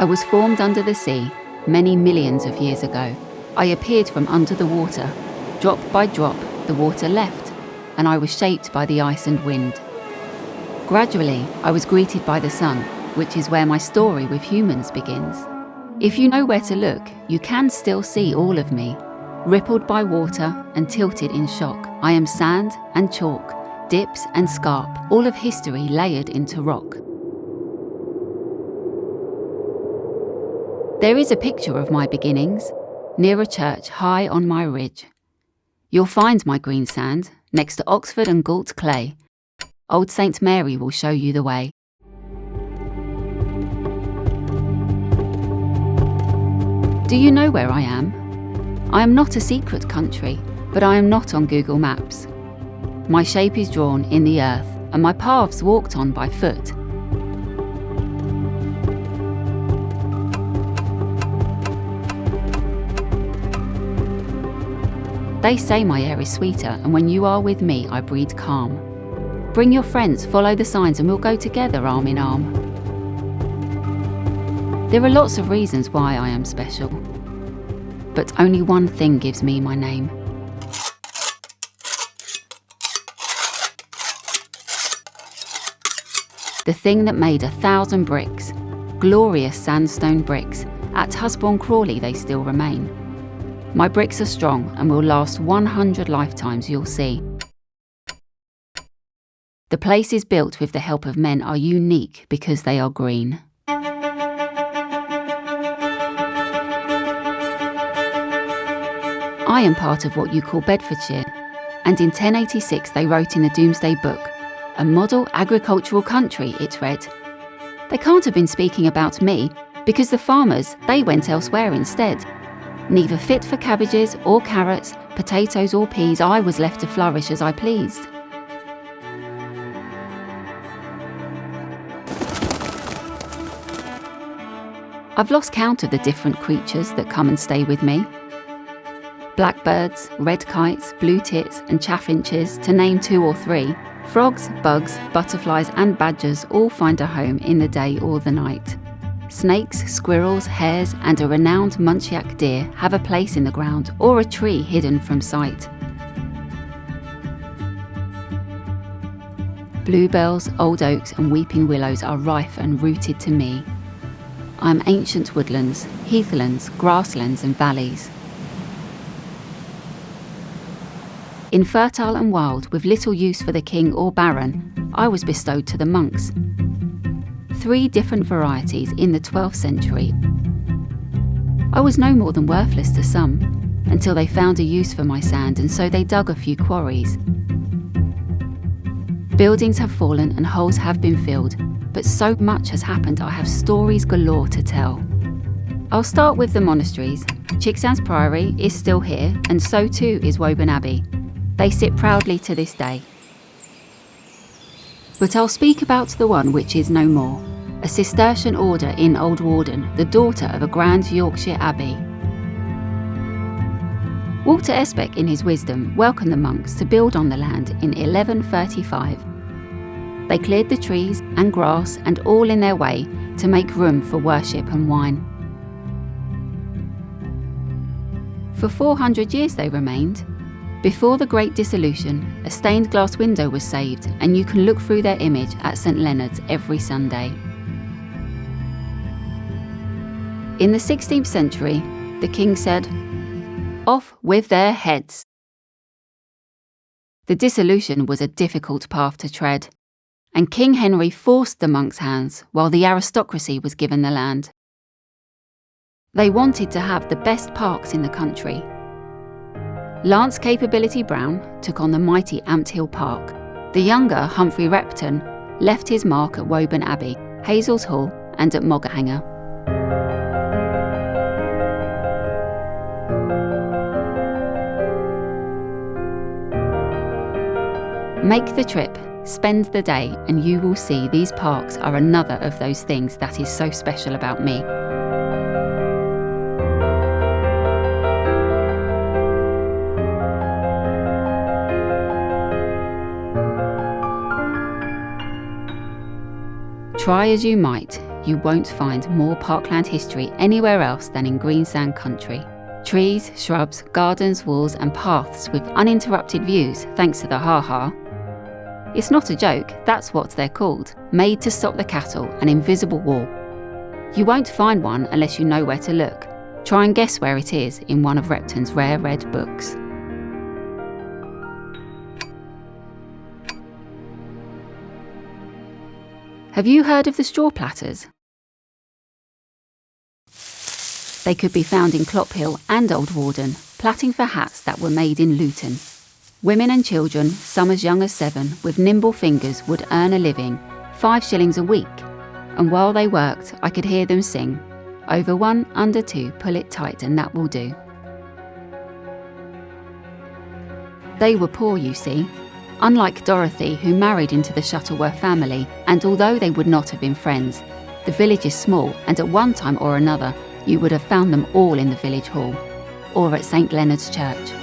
I was formed under the sea many millions of years ago. I appeared from under the water. Drop by drop, the water left, and I was shaped by the ice and wind. Gradually, I was greeted by the sun, which is where my story with humans begins. If you know where to look, you can still see all of me, rippled by water and tilted in shock. I am sand and chalk, dips and scarp, all of history layered into rock. There is a picture of my beginnings, near a church high on my ridge. You'll find my greensand next to Oxford and Galt clay. Old St. Mary will show you the way. Do you know where I am? I am not a secret country, but I am not on Google Maps. My shape is drawn in the earth, and my paths walked on by foot. They say my air is sweeter, and when you are with me, I breathe calm. Bring your friends, follow the signs, and we'll go together arm in arm. There are lots of reasons why I am special, but only one thing gives me my name. The thing that made 1,000 bricks, glorious sandstone bricks. At Husbourne Crawley they still remain. My bricks are strong and will last 100 lifetimes, you'll see. The places built with the help of men are unique because they are green. I am part of what you call Bedfordshire, and in 1086 they wrote in the Domesday Book, "A model agricultural country," it read. They can't have been speaking about me, because the farmers, they went elsewhere instead. Neither fit for cabbages or carrots, potatoes or peas, I was left to flourish as I pleased. I've lost count of the different creatures that come and stay with me. Blackbirds, red kites, blue tits and chaffinches, to name 2 or 3. Frogs, bugs, butterflies and badgers all find a home in the day or the night. Snakes, squirrels, hares and a renowned muntjac deer have a place in the ground or a tree hidden from sight. Bluebells, old oaks and weeping willows are rife and rooted to me. I am ancient woodlands, heathlands, grasslands and valleys. Infertile and wild, with little use for the king or baron, I was bestowed to the monks. 3 different varieties in the 12th century. I was no more than worthless to some, until they found a use for my sand, and so they dug a few quarries. Buildings have fallen and holes have been filled, but so much has happened I have stories galore to tell. I'll start with the monasteries. Chicksands Priory is still here, and so too is Woburn Abbey. They sit proudly to this day. But I'll speak about the one which is no more, a Cistercian order in Old Warden, the daughter of a grand Yorkshire abbey. Walter Esbeck in his wisdom welcomed the monks to build on the land in 1135. They cleared the trees and grass and all in their way to make room for worship and wine. For 400 years they remained. Before the Great Dissolution, a stained glass window was saved, and you can look through their image at St Leonard's every Sunday. In the 16th century, the king said, "Off with their heads." The dissolution was a difficult path to tread, and King Henry forced the monks' hands while the aristocracy was given the land. They wanted to have the best parks in the country. Lance Capability Brown took on the mighty Amt Hill Park. The younger Humphrey Repton left his mark at Woburn Abbey, Hazel's Hall and at Moggerhanger. Make the trip, spend the day, and you will see these parks are another of those things that is so special about me. Try as you might, you won't find more parkland history anywhere else than in Greensand Country. Trees, shrubs, gardens, walls and paths with uninterrupted views thanks to the ha-ha. It's not a joke, that's what they're called, made to stop the cattle, an invisible wall. You won't find one unless you know where to look. Try and guess where it is in one of Repton's rare red books. Have you heard of the straw platters? They could be found in Clophill and Old Warden, plaiting for hats that were made in Luton. Women and children, some as young as 7, with nimble fingers would earn a living, 5 shillings a week, and while they worked I could hear them sing, "Over 1, under 2, pull it tight and that will do." They were poor, you see. Unlike Dorothy, who married into the Shuttleworth family, and although they would not have been friends, the village is small and at one time or another you would have found them all in the village hall, or at St Leonard's Church.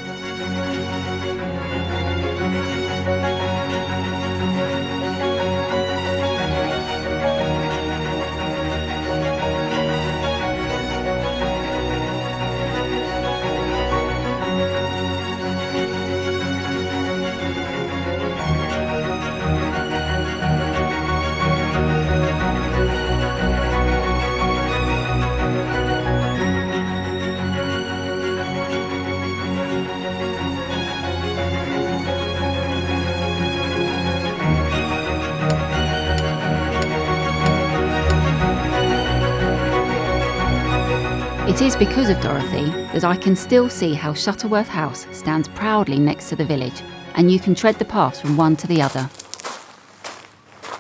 It is because of Dorothy that I can still see how Shuttleworth House stands proudly next to the village, and you can tread the paths from one to the other.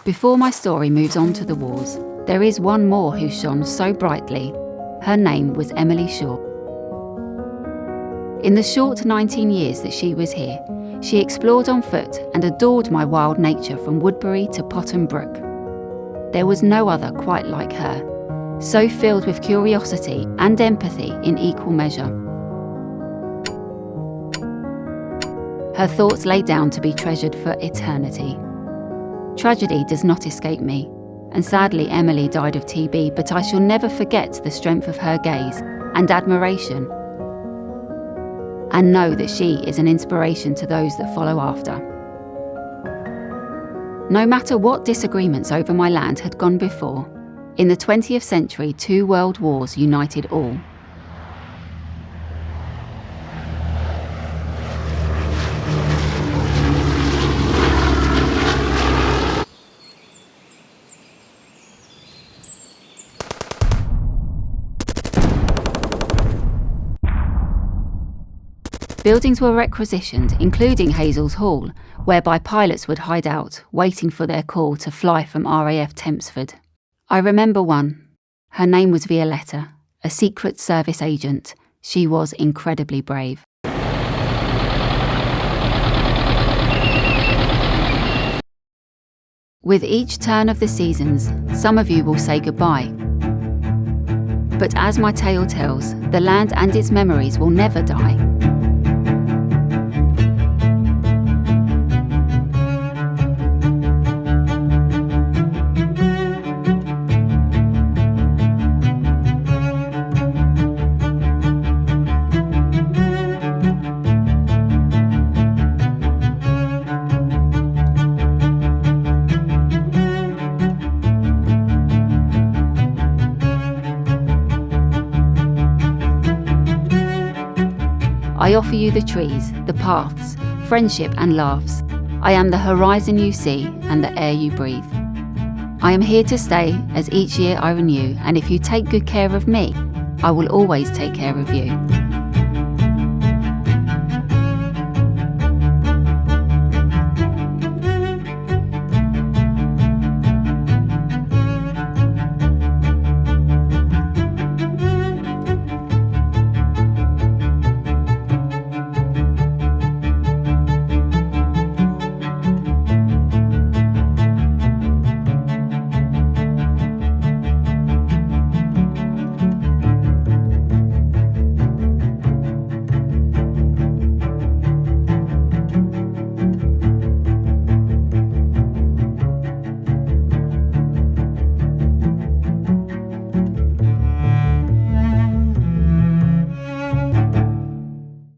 Before my story moves on to the wars, there is one more who shone so brightly. Her name was Emily Shaw. In the short 19 years that she was here, she explored on foot and adored my wild nature from Woodbury to Potham Brook. There was no other quite like her, so filled with curiosity and empathy in equal measure. Her thoughts lay down to be treasured for eternity. Tragedy does not escape me, and sadly Emily died of TB, but I shall never forget the strength of her gaze and admiration, and know that she is an inspiration to those that follow after. No matter what disagreements over my land had gone before, in the 20th century 2 world wars united all. Buildings were requisitioned, including Hazel's Hall, whereby pilots would hide out, waiting for their call to fly from RAF Tempsford. I remember one. Her name was Violetta, a Secret Service agent. She was incredibly brave. With each turn of the seasons, some of you will say goodbye. But as my tale tells, the land and its memories will never die. I offer you the trees, the paths, friendship and laughs. I am the horizon you see and the air you breathe. I am here to stay as each year I renew, and if you take good care of me, I will always take care of you.